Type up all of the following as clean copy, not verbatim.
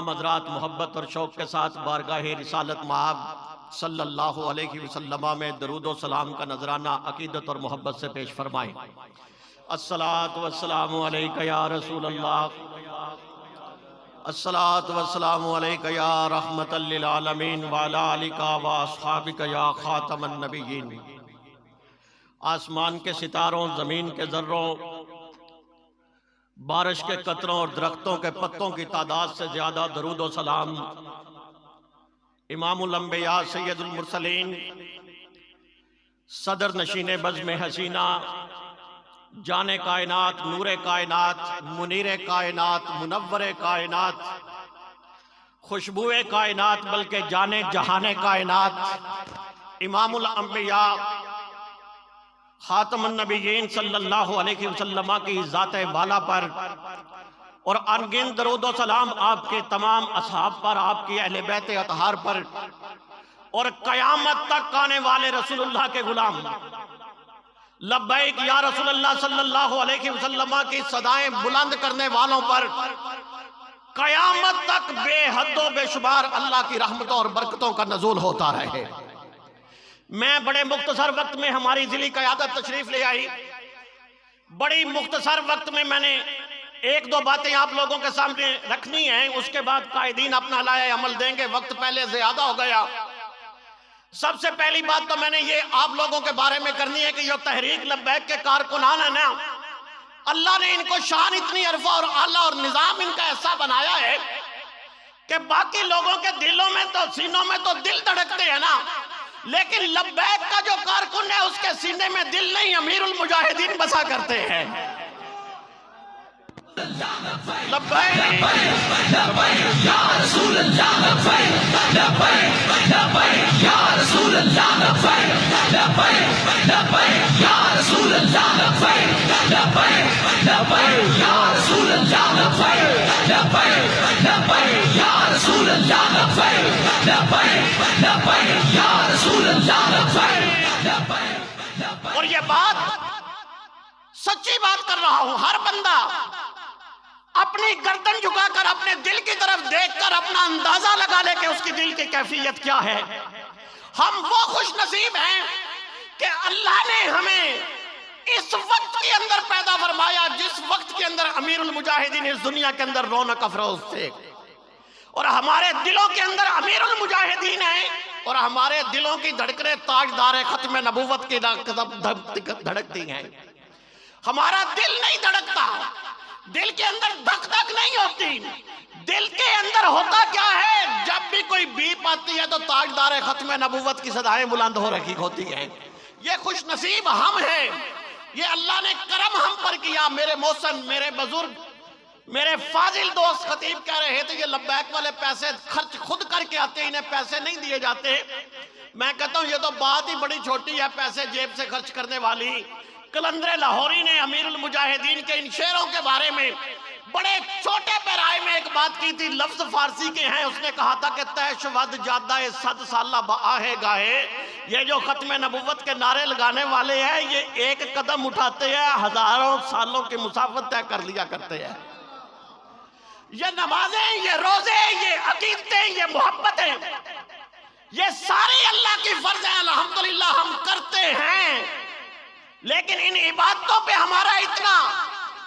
حضرات محبت اور شوق کے ساتھ بارگاہ رسالت مآب صلی اللہ علیہ وسلم میں درود و سلام کا نذرانہ عقیدت اور محبت سے پیش فرمائیں۔ الصلاۃ والسلام علیک یا رسول اللہ، الصلاۃ والسلام علیک یا رحمت للعالمین وعلی آلک واصحابک یا خاتم النبیین۔ آسمان کے ستاروں، زمین کے ذروں، بارش کے قطروں اور درختوں کے پتوں کی تعداد سے زیادہ درود و سلام امام الانبیاء سید المرسلین، صدر نشین بزم حسینہ، جان کائنات، نور کائنات، منیر کائنات، منور کائنات، خوشبو کائنات، بلکہ جان جہان کائنات، امام الانبیاء خاتم النبیین صلی اللہ علیہ وسلم کی ذات والا پر اور انگن درود و سلام آپ کے تمام اصحاب پر، آپ کی اہل بیت اطہار پر اور قیامت تک آنے والے رسول اللہ کے غلام لبیک یا رسول اللہ صلی اللہ علیہ وسلم کی صدائیں بلند کرنے والوں پر قیامت تک بے حد و بے شمار اللہ کی رحمتوں اور برکتوں کا نزول ہوتا رہے۔ میں بڑے مختصر وقت میں، ہماری ضلعی قیادت تشریف لے آئی، بڑی مختصر وقت میں میں نے ایک دو باتیں آپ لوگوں کے سامنے رکھنی ہیں، اس کے بعد قائدین اپنا لائحہ عمل دیں گے، وقت پہلے زیادہ ہو گیا۔ سب سے پہلی بات تو میں نے یہ آپ لوگوں کے بارے میں کرنی ہے کہ یہ تحریک لبیک کے کارکنان ہیں نا، اللہ نے ان کو شان اتنی عرفہ اور اعلیٰ اور نظام ان کا ایسا بنایا ہے کہ باقی لوگوں کے دلوں میں تو، سینوں میں تو دل دھڑکتے ہیں نا، لیکن لبیک کا جو کارکن ہے اس کے سینے میں دل نہیں، امیر المجاہدین بسا کرتے ہیں۔ لبیک لبیک یا رسول اللہ، لبیک لبیک لبیک یا رسول اللہ، لبیک لبیک لبیک یا رسول اللہ، لبیک لبیک لبیک یا رسول اللہ، لبیک لبیک لبیک یا رسول اللہ، لبیک لبیک لبیک یا رسول اللہ، لبیک لبیک۔ اور یہ بات سچی بات کر رہا ہوں، ہر بندہ اپنی گردن جھکا کر اپنے دل کی طرف دیکھ کر اپنا اندازہ لگا لے کہ اس کی دل کی کیفیت کیا ہے۔ ہم وہ خوش نصیب ہیں کہ اللہ نے ہمیں اس وقت کے اندر پیدا فرمایا جس وقت کے اندر امیر المجاہدین اس دنیا کے اندر رونق افروز تھے، اور ہمارے دلوں کے اندر امیر المجاہدین ہیں، اور ہمارے دلوں کی دھڑکنیں تاجدار ختم نبوت کی دھڑکتی ہیں۔ ہمارا دل نہیں دھڑکتا، دل کے اندر دھک دھک نہیں ہوتی، دل کے اندر ہوتا کیا ہے؟ جب بھی کوئی بیپ آتی ہے تو تاجدار ختم نبوت کی صدائیں بلند ہو رکھی ہوتی ہیں۔ یہ خوش نصیب ہم ہیں، یہ اللہ نے کرم ہم پر کیا۔ میرے محسن، میرے بزرگ، میرے فاضل دوست خطیب کہہ رہے تھے یہ لبیک والے پیسے خرچ خود کر کے آتے، انہیں پیسے نہیں دیے جاتے۔ میں کہتا ہوں یہ تو بات ہی بڑی چھوٹی ہے پیسے جیب سے خرچ کرنے والی۔ قلندر لاہوری نے امیر المجاہدین کے ان شعروں کے بارے میں بڑے چھوٹے پیرائے میں ایک بات کی تھی، لفظ فارسی کے ہیں، اس نے کہا تھا کہ تہ شود جادہ 100 سالہ بآہے گاہے، یہ جو ختم نبوت کے نعرے لگانے والے ہیں یہ ایک قدم اٹھاتے ہیں ہزاروں سالوں کی مسافت طے کر لیا کرتے ہیں۔ یہ نمازیں، یہ روزے، یہ عقیدتیں، یہ محبتیں، یہ ساری اللہ کی فرض ہیں، الحمدللہ ہم کرتے ہیں، لیکن ان عبادتوں پہ ہمارا اتنا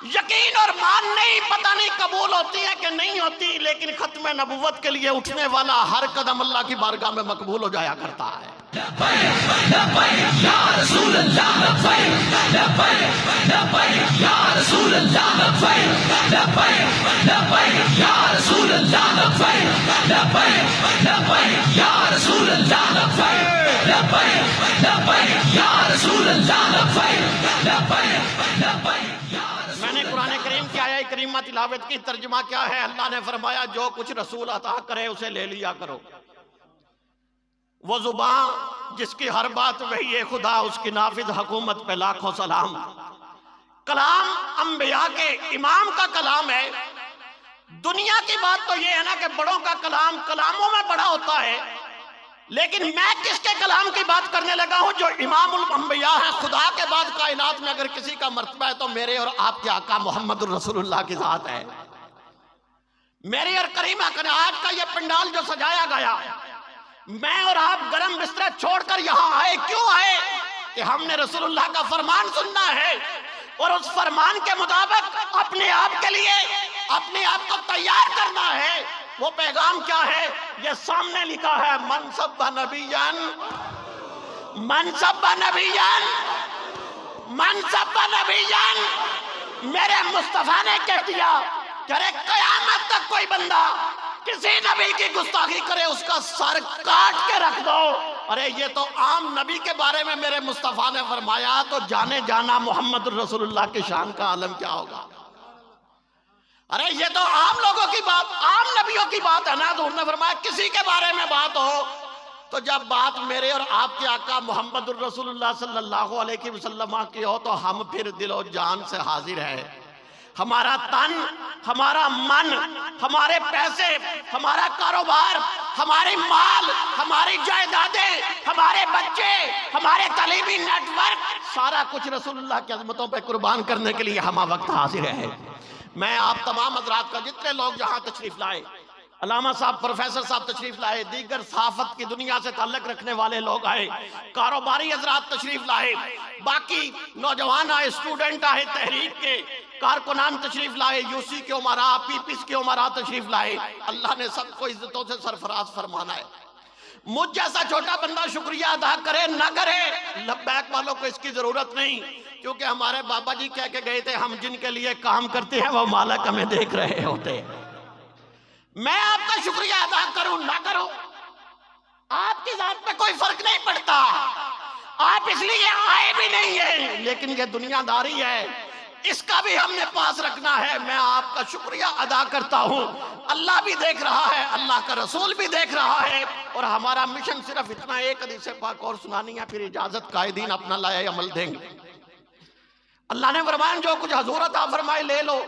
یقین اور مان نہیں، پتہ نہیں قبول ہوتی ہے کہ نہیں ہوتی، لیکن ختم نبوت کے لیے اٹھنے والا ہر قدم اللہ کی بارگاہ میں مقبول ہو جایا کرتا ہے۔ لبیک لبیک یا رسول اللہ، لبیک لبیک لبیک یا رسول اللہ، لبیک لبیک لبیک یا رسول اللہ، لبیک لبیک لبیک یا رسول اللہ، لبیک لبیک لبیک یا رسول اللہ، لبیک لبیک لبیک یا رسول اللہ۔ میں نے قرآن کریم کی آیہ کریمہ تلاوت کی، ترجمہ کیا ہے؟ اللہ نے فرمایا جو کچھ رسول عطا کرے اسے لے لیا کرو۔ وہ زبان جس کی ہر بات وحی خدا، اس کی نافذ حکومت پہ لاکھوں سلام۔ کلام انبیاء کے امام کا کلام ہے۔ دنیا کی بات تو یہ ہے نا کہ بڑوں کا کلام کلاموں میں بڑا ہوتا ہے، لیکن میں کس کے کلام کی بات کرنے لگا ہوں؟ جو امام الانبیاء ہے۔ خدا کے بعد کائنات میں اگر کسی کا مرتبہ ہے تو میرے اور آپ کے آقا محمد الرسول اللہ کی ذات ہے۔ میری اور کریمہ کنعات کا یہ پنڈال جو سجایا گیا، میں اور آپ گرم بستر چھوڑ کر یہاں آئے، کیوں آئے؟ کہ ہم نے رسول اللہ کا فرمان سننا ہے، اور اس فرمان کے مطابق اپنے آپ کے لیے اپنے آپ کو تیار کرنا ہے۔ وہ پیغام کیا ہے؟ یہ سامنے لکھا ہے، من سب نبیان، من سب نبیان، من سب نبیان۔ میرے مصطفیٰ نے کہہ دیا کہ ارے قیامت تک کوئی بندہ کسی نبی کی گستاخی کرے اس کا سر کاٹ کے رکھ دو۔ ارے یہ تو عام نبی کے بارے میں میرے مصطفیٰ نے فرمایا، تو جانے جانا محمد الرسول اللہ کی شان کا عالم کیا ہوگا؟ ارے یہ تو عام لوگوں کی بات، عام نبیوں کی بات ہے نا۔ تو انہوں نے فرمایا کسی کے بارے میں بات ہو تو جب بات میرے اور آپ کے آقا محمد الرسول اللہ صلی اللہ علیہ وسلم کی ہو تو ہم پھر دل و جان سے حاضر ہیں۔ ہمارا تن، ہمارا من، ہمارے پیسے، ہمارا کاروبار، ہماری مال، ہماری جائیدادیں، ہمارے بچے، ہمارے تعلیمی نیٹ ورک، سارا کچھ رسول اللہ کی عظمتوں پہ قربان کرنے کے لیے ہمہ وقت حاضر ہے۔ میں آپ تمام حضرات کا، جتنے لوگ یہاں تشریف لائے، علامہ صاحب، پروفیسر صاحب تشریف لائے، دیگر صحافت کی دنیا سے تعلق رکھنے والے لوگ آئے، کاروباری حضرات تشریف لائے، باقی نوجوان آئے، اسٹوڈنٹ آئے، تحریک کے کارکنان تشریف لائے، یو سی کے امراء، پیپلز کے امراء تشریف لائے۔ اللہ نے سب کو عزتوں سے سرفراز فرمانا ہے۔ مجھ جیسا چھوٹا بندہ شکریہ ادا کرے نہ کرے، لبیک والوں کو اس کی ضرورت نہیں، کیونکہ ہمارے بابا جی کہہ کے گئے تھے، ہم جن کے لیے کام کرتے ہیں وہ مالک ہمیں دیکھ رہے ہوتے ہیں۔ میں آپ کا شکریہ ادا کروں نہ کروں، آپ کی ذات میں کوئی فرق نہیں پڑتا، آپ اس لیے آئے بھی نہیں ہیں، لیکن یہ دنیا داری ہے، اس کا بھی ہم نے پاس رکھنا ہے۔ میں آپ کا شکریہ ادا کرتا ہوں، اللہ بھی دیکھ رہا ہے، اللہ کا رسول بھی دیکھ رہا ہے، اور ہمارا مشن صرف اتنا ایک حدیث پاک اور سنانی ہے، پھر اجازت قائدین اپنا لائے عمل دیں گے۔ اللہ نے فرمایا جو کچھ حضور عطا فرمائے لے لو۔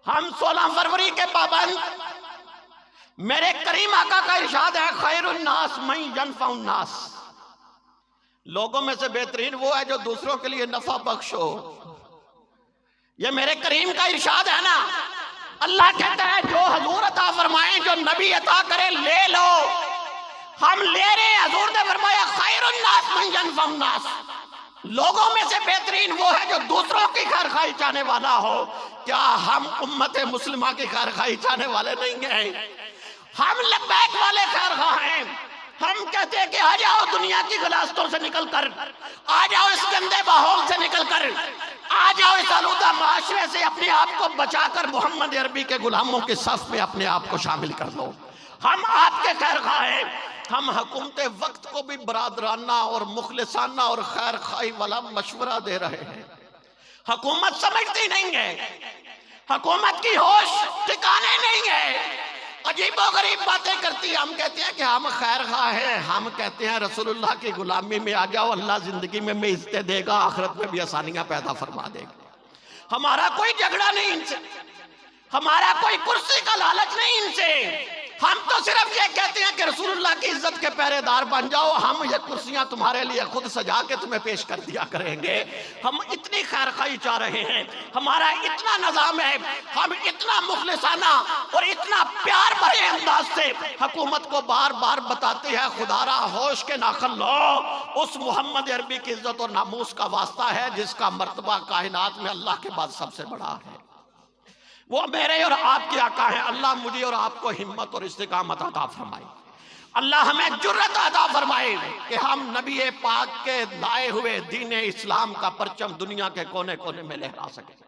ہم 16 فروری کے پابند، میرے کریم آقا کا ارشاد ہے، خیر الناس من ینفع الناس، لوگوں میں سے بہترین وہ ہے جو دوسروں کے لیے نفع بخش ہو۔ یہ میرے کریم کا ارشاد ہے نا۔ اللہ کہتا ہے جو حضور عطا فرمائیں، جو نبی عطا کرے لے لو، ہم لے رہے ہیں۔ حضور نے فرمایا خیر الناس من ینفع الناس، لوگوں میں سے بہترین وہ ہے جو دوسروں کی خیر خواہی چاہنے والا ہو۔ کیا ہم امت مسلمہ کی خیر خواہی چاہنے والے نہیں ہیں؟ ہم لبیک والے خیر خواہ ہیں۔ ہم کہتے ہیں کہ آ جاؤ دنیا کی غلاظتوں سے نکل کر، آ جاؤ اس گندے ماحول سے نکل کر، آ جاؤ اس آلودہ معاشرے سے اپنے آپ کو بچا کر محمد عربی کے غلاموں کے صف میں اپنے آپ کو شامل کر لو۔ ہم آپ کے خیر خواہ ہیں۔ ہم حکومت وقت کو بھی برادرانہ اور مخلصانہ اور خیر خواہی والا مشورہ دے رہے ہیں۔ حکومت سمجھتی نہیں ہے، حکومت کی ہوش ٹھکانے نہیں ہے، عجیب و غریب باتیں کرتی ہے۔ ہم کہتے ہیں کہ ہم خیر خواہ ہیں، ہم کہتے ہیں رسول اللہ کی غلامی میں آ جاؤ، اللہ زندگی میں عزتیں دے گا، آخرت میں بھی آسانیاں پیدا فرما دے گا۔ ہمارا کوئی جھگڑا نہیں ان سے، ہمارا کوئی کرسی کا لالچ نہیں ان سے، ہم تو صرف یہ کہتے ہیں کہ رسول اللہ کی عزت کے پہرے دار بن جاؤ، ہم یہ کرسیاں تمہارے لیے خود سجا کے تمہیں پیش کر دیا کریں گے۔ ہم اتنی خیر خواہی چاہ رہے ہیں، ہمارا اتنا نظام ہے، ہم اتنا مخلصانہ اور اتنا پیار بھرے انداز سے حکومت کو بار بار بتاتے ہیں خدا را ہوش کے ناخن لو، اس محمد عربی کی عزت اور ناموس کا واسطہ ہے جس کا مرتبہ کائنات میں اللہ کے بعد سب سے بڑا ہے۔ وہ میرے اور آپ کے آقا ہیں۔ اللہ مجھے اور آپ کو ہمت اور استقامت عطا فرمائے، اللہ ہمیں جرت عطا فرمائے کہ ہم نبی پاک کے لائے ہوئے دین اسلام کا پرچم دنیا کے کونے کونے میں لہرا سکیں۔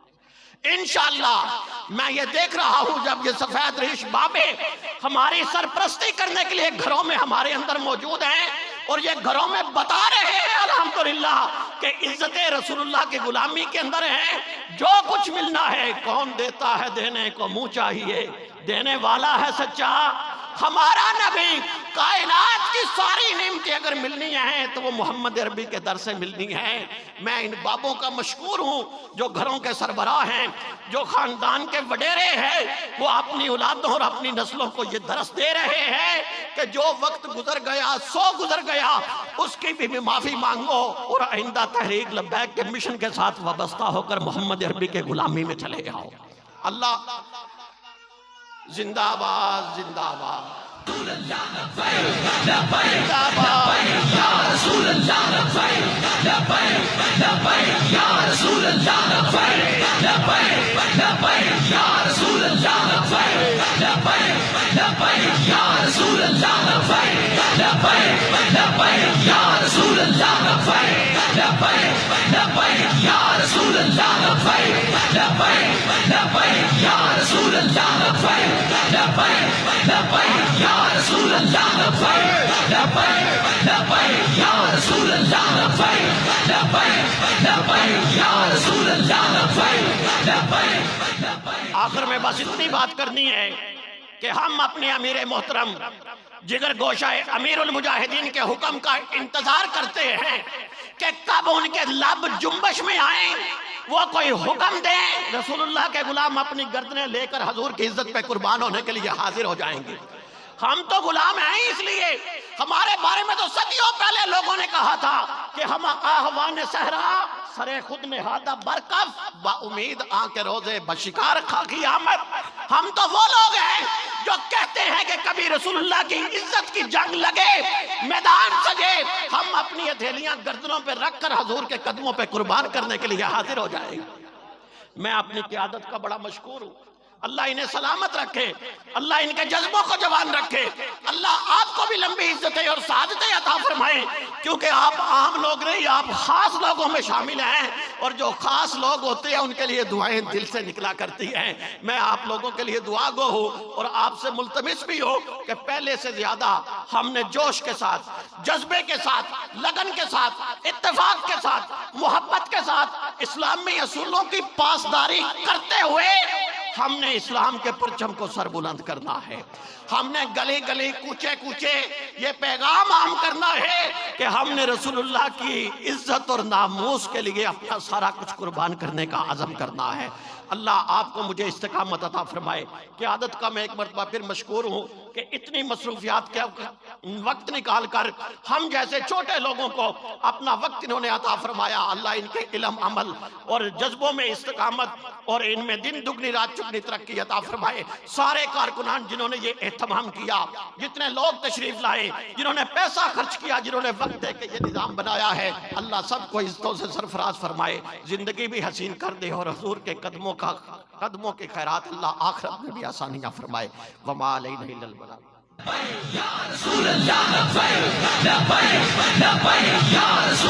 انشاءاللہ میں یہ دیکھ رہا ہوں جب یہ سفید ریش بابے ہماری سرپرستی کرنے کے لیے گھروں میں ہمارے اندر موجود ہیں، اور یہ گھروں میں بتا رہے ہیں الحمدللہ کہ عزت رسول اللہ کی غلامی کے اندر ہیں۔ جو کچھ ملنا ہے کون دیتا ہے، دینے کو منہ چاہیے، دینے والا ہے سچا ہمارا نبی۔ کائنات کی ساری نعمتیں اگر ملنی ہیں تو وہ محمد عربی کے در سے ملنی ہیں۔ میں ان بابوں کا مشکور ہوں جو گھروں کے سربراہ ہیں، جو خاندان کے وڈیرے ہیں، وہ اپنی اولادوں اور اپنی نسلوں کو یہ درس دے رہے ہیں کہ جو وقت گزر گیا سو گزر گیا، اس کی بھی معافی مانگو اور آئندہ تحریک لبیک کے مشن کے ساتھ وابستہ ہو کر محمد عربی کے غلامی میں چلے جاؤ۔ اللہ زندہ باد زندہ باد زندہ باد یا رسول اللہ لبیک لبیک لبیک یا رسول اللہ لبیک لبیک لبیک یا رسول اللہ لبیک لبیک لبیک یا رسول اللہ لبیک لبیک لبیک یا رسول اللہ لبیک لبیک لبیک یا رسول اللہ لبیک لبیک لبیک یا رسول اللہ لبیک لبیک لبیک یا رسول اللہ لبیک لبیک لبیک یا رسول اللہ لبیک لبیک لبیک یا رسول اللہ لبیک لبیک لبیک۔ آخر میں بس اتنی بات کرنی ہے کہ ہم اپنے امیر محترم جگر گوشہ امیر المجاہدین کے حکم کا انتظار کرتے ہیں کہ کب ان کے لب جنبش میں آئیں، وہ کوئی حکم دیں، رسول اللہ کے غلام اپنی گردنیں لے کر حضور کی عزت پہ قربان ہونے کے لیے حاضر ہو جائیں گے۔ ہم تو غلام ہیں، اس لیے ہمارے بارے میں تو صدیوں پہلے لوگوں نے کہا تھا کہ ہم آہوان صحرا سرے خود نہادہ برکف با امید آنکھ روزے بشکار خاکی آمد۔ ہم تو وہ لوگ ہیں جو کہتے ہیں کہ کبھی رسول اللہ کی عزت کی جنگ لگے، میدان سجے، ہم اپنی ہتھیلیاں گردنوں پہ رکھ کر حضور کے قدموں پہ قربان کرنے کے لیے حاضر ہو جائیں گے۔ میں اپنی قیادت کا بڑا مشکور ہوں، اللہ انہیں سلامت رکھے، اللہ ان کے جذبوں کو جوان رکھے، اللہ آپ کو بھی لمبی عزتیں اور سعادتیں عطا فرمائیں، کیونکہ آپ عام لوگ نہیں، آپ خاص لوگوں میں شامل ہیں، اور جو خاص لوگ ہوتے ہیں ان کے لیے دعائیں دل سے نکلا کرتی ہیں۔ میں آپ لوگوں کے لیے دعا گو ہوں اور آپ سے ملتمس بھی ہوں کہ پہلے سے زیادہ ہم نے جوش کے ساتھ، جذبے کے ساتھ، لگن کے ساتھ، اتفاق کے ساتھ، محبت کے ساتھ اسلامی اصولوں کی پاسداری کرتے ہوئے ہم نے اسلام کے پرچم کو سر بلند کرنا ہے۔ ہم نے گلی گلی کوچے کوچے یہ پیغام عام کرنا ہے کہ ہم نے رسول اللہ کی عزت اور ناموس کے لیے اپنا سارا کچھ قربان کرنے کا عزم کرنا ہے۔ اللہ آپ کو مجھے استقامت عطا فرمائے۔ قیادت کا میں ایک مرتبہ پھر مشکور ہوں کہ اتنی مصروفیات کے وقت نکال کر ہم جیسے چھوٹے لوگوں کو اپنا وقت انہوں نے عطا فرمایا۔ اللہ ان کے علم، عمل اور جذبوں میں استقامت اور ان میں دن دگنی رات چگنی ترقی عطا فرمائے۔ سارے کارکنان جنہوں نے یہ اہتمام کیا، جتنے لوگ تشریف لائے، جنہوں نے پیسہ خرچ کیا، جنہوں نے وقت دے کے یہ نظام بنایا ہے، اللہ سب کو عزتوں سے سرفراز فرمائے، زندگی بھی حسین کر دے، اور حضور کے قدموں کے خیرات اللہ آخرت میں بھی آسانیاں فرمائے۔ وما علینا الا البلاغ۔ یا رسول اللہ لبیک لبیک لبیک یا رسول